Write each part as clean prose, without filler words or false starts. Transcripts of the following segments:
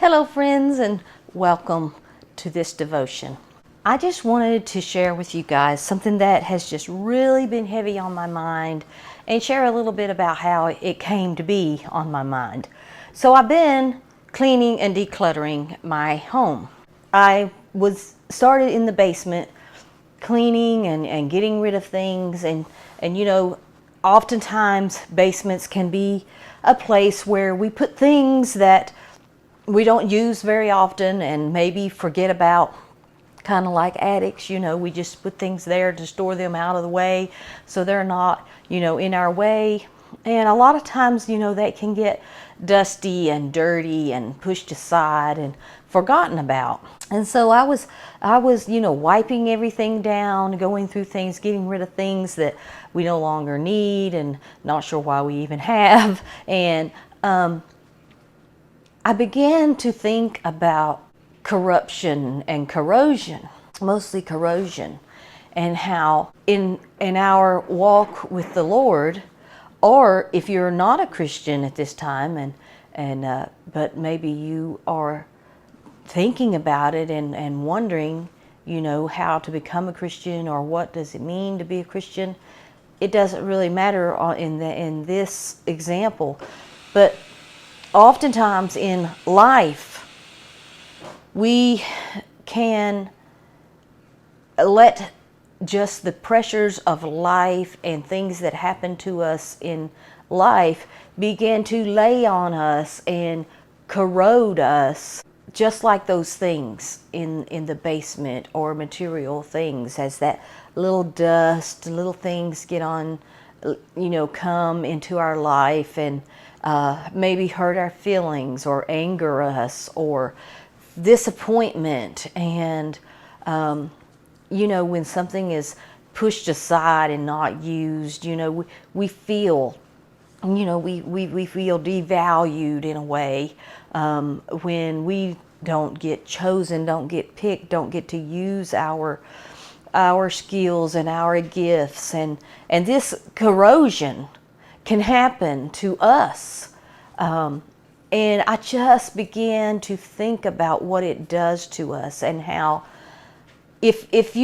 Hello friends, and welcome to this devotion. I just wanted to share with you guys something that has just really been heavy on my mind and share a little bit about how it came to be on my mind. So I've been cleaning and decluttering my home. I was started in the basement cleaning and getting rid of things, and you know, oftentimes basements can be a place where we put things that we don't use very often and maybe forget about, kind of like attics. You know, we just put things there to store them out of the way so they're not, in our way. And a lot of times, they can get dusty and dirty and pushed aside and forgotten about. And so I was, wiping everything down, going through things, getting rid of things that we no longer need and not sure why we even have. And I began to think about corruption and corrosion, mostly corrosion, and how in our walk with the Lord, or if you're not a Christian at this time, but maybe you are thinking about it and wondering, how to become a Christian or what does it mean to be a Christian. It doesn't really matter in this example, but oftentimes in life, we can let just the pressures of life and things that happen to us in life begin to lay on us and corrode us, just like those things in the basement or material things, as that little dust, little things get on, come into our life and maybe hurt our feelings or anger us or disappointment. And when something is pushed aside and not used, we feel we feel devalued in a way when we don't get chosen, don't get picked, don't get to use our skills and our gifts. And this corrosion can happen to us. And I just began to think about what it does to us and how if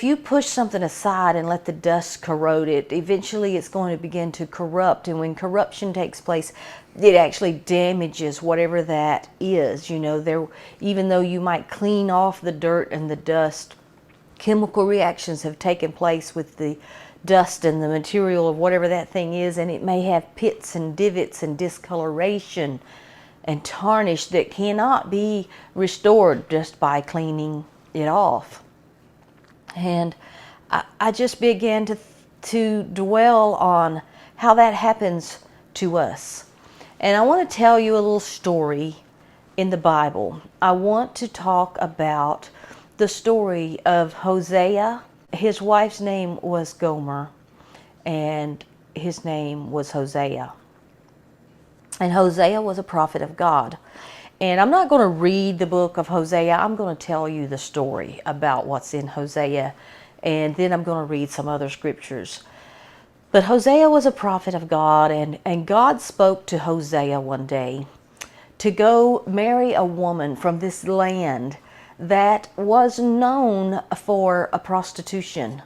you push something aside and let the dust corrode it, eventually it's going to begin to corrupt. And when corruption takes place, it actually damages whatever that is. Even though you might clean off the dirt and the dust, chemical reactions have taken place with the dust and the material of whatever that thing is, and it may have pits and divots and discoloration and tarnish that cannot be restored just by cleaning it off. And I just began to dwell on how that happens to us. And I want to tell you a little story in the Bible. I want to talk about the story of Hosea. His wife's name was Gomer, and his name was Hosea. And Hosea was a prophet of God. And I'm not going to read the book of Hosea. I'm going to tell you the story about what's in Hosea, and then I'm going to read some other scriptures. But Hosea was a prophet of God, and God spoke to Hosea one day to go marry a woman from this land that was known for a prostitution.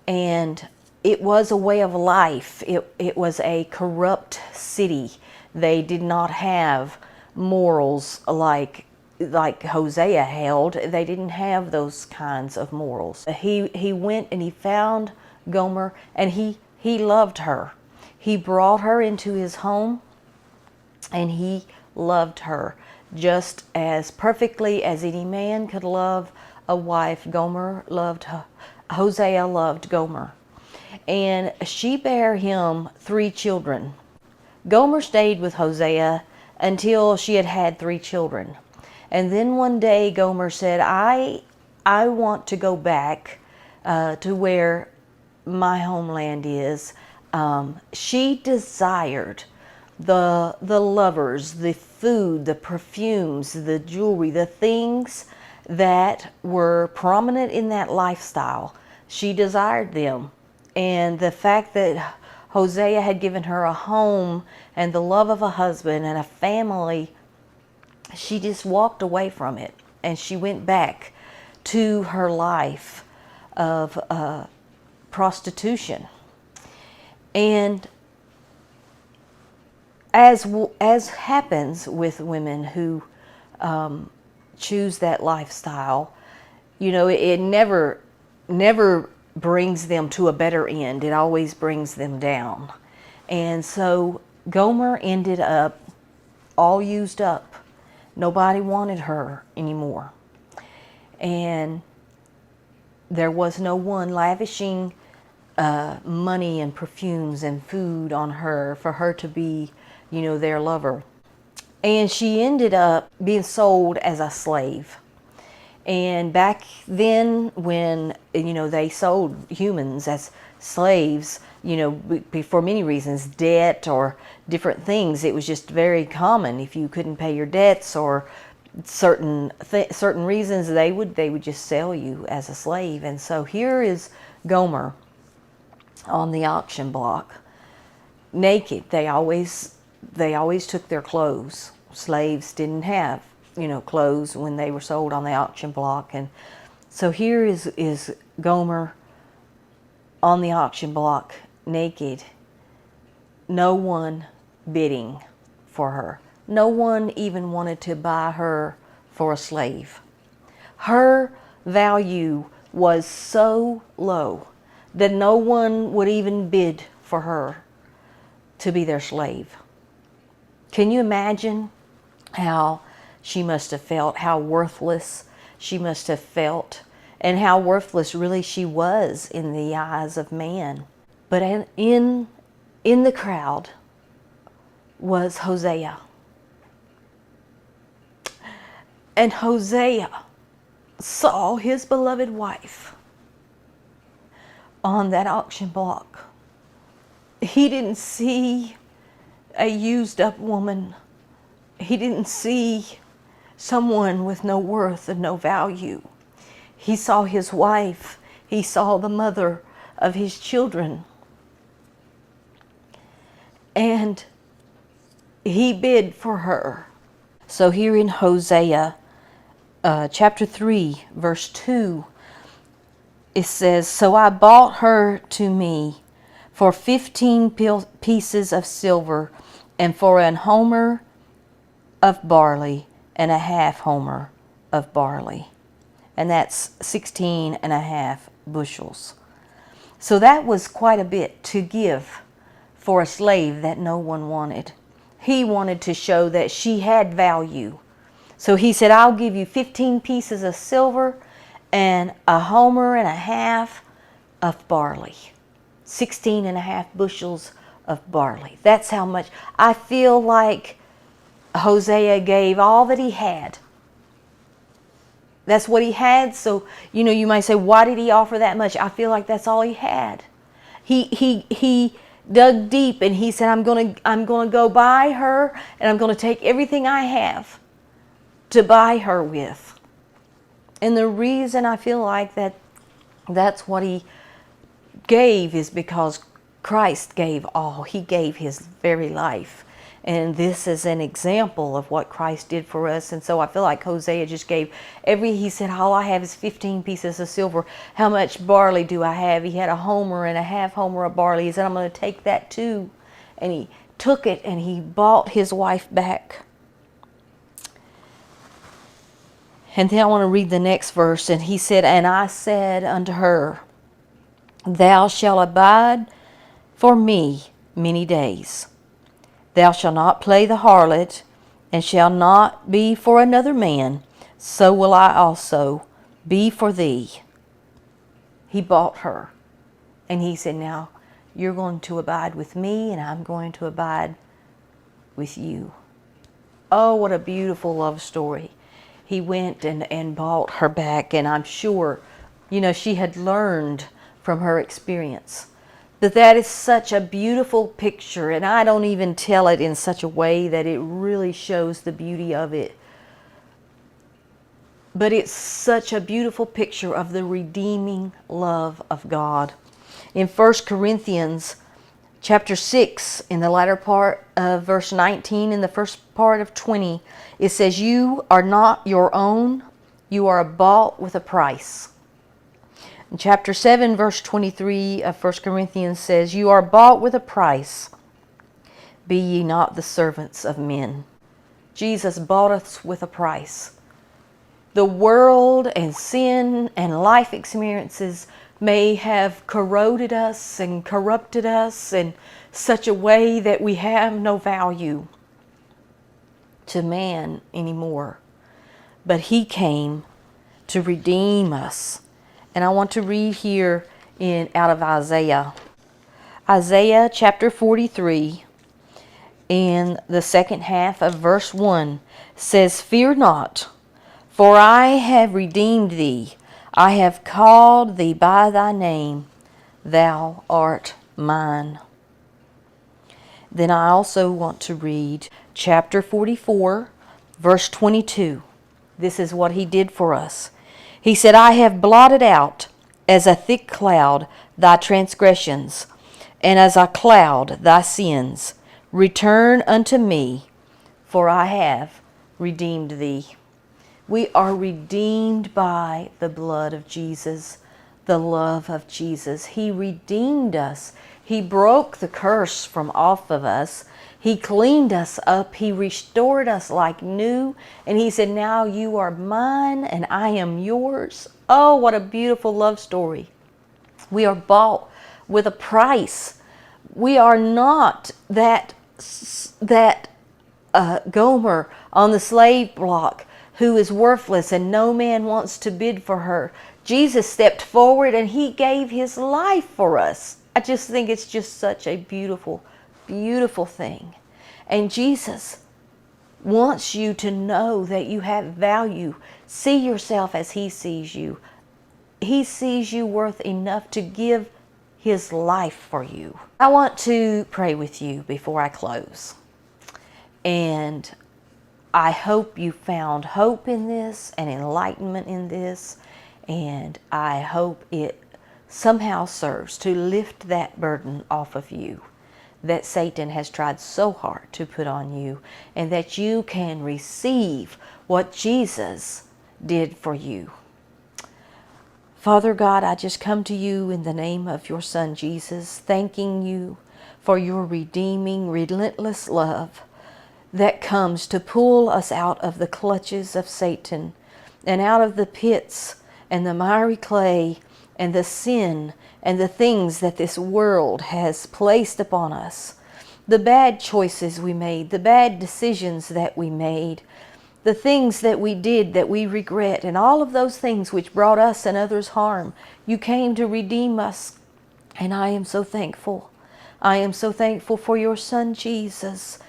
And it was a way of life. It was a corrupt city. They did not have morals like Hosea held. They didn't have those kinds of morals. He went and he found Gomer, and he loved her. He brought her into his home, and he loved her just as perfectly as any man could love a wife. Hosea loved Gomer, and she bare him 3 children. Gomer stayed with Hosea until she had had 3 children. And then one day Gomer said, I want to go back to where my homeland is. She desired the lovers, the food, the perfumes, the jewelry, the things that were prominent in that lifestyle. She desired them. And the fact that Hosea had given her a home and the love of a husband and a family she just walked away from it, and she went back to her life of prostitution. And as happens with women who choose that lifestyle, it never brings them to a better end. It always brings them down. And so Gomer ended up all used up. Nobody wanted her anymore. And there was no one lavishing money and perfumes and food on her for her to be, their lover. And she ended up being sold as a slave. And back then, when, they sold humans as slaves, for many reasons, debt or different things, it was just very common. If you couldn't pay your debts or certain reasons, they would just sell you as a slave. And so here is Gomer on the auction block, naked. They always took their clothes. Slaves didn't have, clothes when they were sold on the auction block. And so here is Gomer on the auction block, naked. No one bidding for her. No one even wanted to buy her for a slave. Her value was so low that no one would even bid for her to be their slave. Can you imagine how she must have felt, how worthless she must have felt, and how worthless really she was in the eyes of man? But in the crowd was Hosea. And Hosea saw his beloved wife on that auction block. He didn't see a used up woman. He didn't see someone with no worth and no value. He saw his wife. He saw the mother of his children. And he bid for her. So here in Hosea chapter 3, verse 2, it says, "So I bought her to me for 15 pieces of silver, and for an homer of barley, and a half homer of barley." And that's 16.5 bushels. So that was quite a bit to give for a slave that no one wanted. He wanted to show that she had value. So he said, "I'll give you 15 pieces of silver and a homer and a half of barley." 16.5 bushels of barley. That's how much. I feel like Hosea gave all that he had. That's what he had. So, you might say, why did he offer that much? I feel like that's all he had. He dug deep and he said, I'm gonna go buy her, and I'm gonna take everything I have to buy her with. And the reason I feel like that's what he gave is because Christ gave all. He gave his very life. And this is an example of what Christ did for us. And so I feel like Hosea just gave he said, all I have is 15 pieces of silver. How much barley do I have? He had a homer and a half homer of barley. He said, I'm going to take that too. And he took it and he bought his wife back. And then I want to read the next verse. And he said, "And I said unto her, Thou shalt abide for me many days. Thou shalt not play the harlot, and shalt not be for another man. So will I also be for thee." He bought her. And he said, now you're going to abide with me, and I'm going to abide with you. Oh, what a beautiful love story. He went and bought her back, and I'm sure, she had learned from her experience. That is such a beautiful picture, and I don't even tell it in such a way that it really shows the beauty of it. But it's such a beautiful picture of the redeeming love of God. In 1 Corinthians Chapter 6, in the latter part of verse 19, in the first part of 20, it says, you are not your own, you are bought with a price. In chapter 7, verse 23 of 1 Corinthians says, you are bought with a price, be ye not the servants of men. Jesus bought us with a price. The world and sin and life experiences may have corroded us and corrupted us in such a way that we have no value to man anymore. But he came to redeem us. And I want to read here out of Isaiah. Isaiah chapter 43, in the second half of verse 1, says, fear not, for I have redeemed thee. I have called thee by thy name. Thou art mine. Then I also want to read chapter 44, verse 22. This is what he did for us. He said, I have blotted out as a thick cloud thy transgressions, and as a cloud thy sins. Return unto me, for I have redeemed thee. We are redeemed by the blood of Jesus, the love of Jesus. He redeemed us. He broke the curse from off of us. He cleaned us up. He restored us like new. And he said, now you are mine and I am yours. Oh, what a beautiful love story. We are bought with a price. We are not that Gomer on the slave block who is worthless and no man wants to bid for her. Jesus stepped forward and he gave his life for us. I just think it's just such a beautiful, beautiful thing. And Jesus wants you to know that you have value. See yourself as he sees you. He sees you worth enough to give his life for you. I want to pray with you before I close. And I hope you found hope in this and enlightenment in this. And I hope it somehow serves to lift that burden off of you that Satan has tried so hard to put on you, and that you can receive what Jesus did for you. Father God, I just come to you in the name of your Son Jesus, thanking you for your redeeming, relentless love that comes to pull us out of the clutches of Satan and out of the pits and the miry clay and the sin and the things that this world has placed upon us. The bad choices we made, the bad decisions that we made, the things that we did that we regret, and all of those things which brought us and others harm. You came to redeem us, and I am so thankful. I am so thankful for your Son Jesus,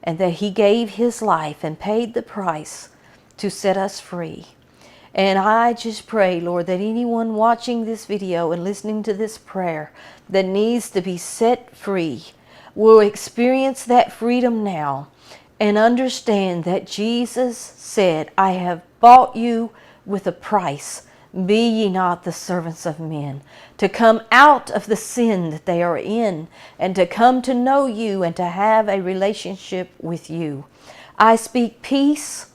and that he gave his life and paid the price to set us free. And I just pray, Lord, that anyone watching this video and listening to this prayer that needs to be set free will experience that freedom now and understand that Jesus said, I have bought you with a price. Be ye not the servants of men, to come out of the sin that they are in and to come to know you and to have a relationship with you. I speak peace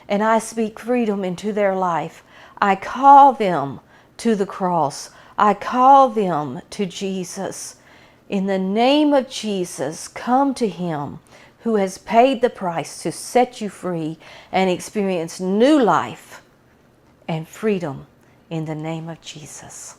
and I speak freedom into their life. I call them to the cross. I call them to Jesus. In the name of Jesus, come to him who has paid the price to set you free and experience new life and freedom in the name of Jesus.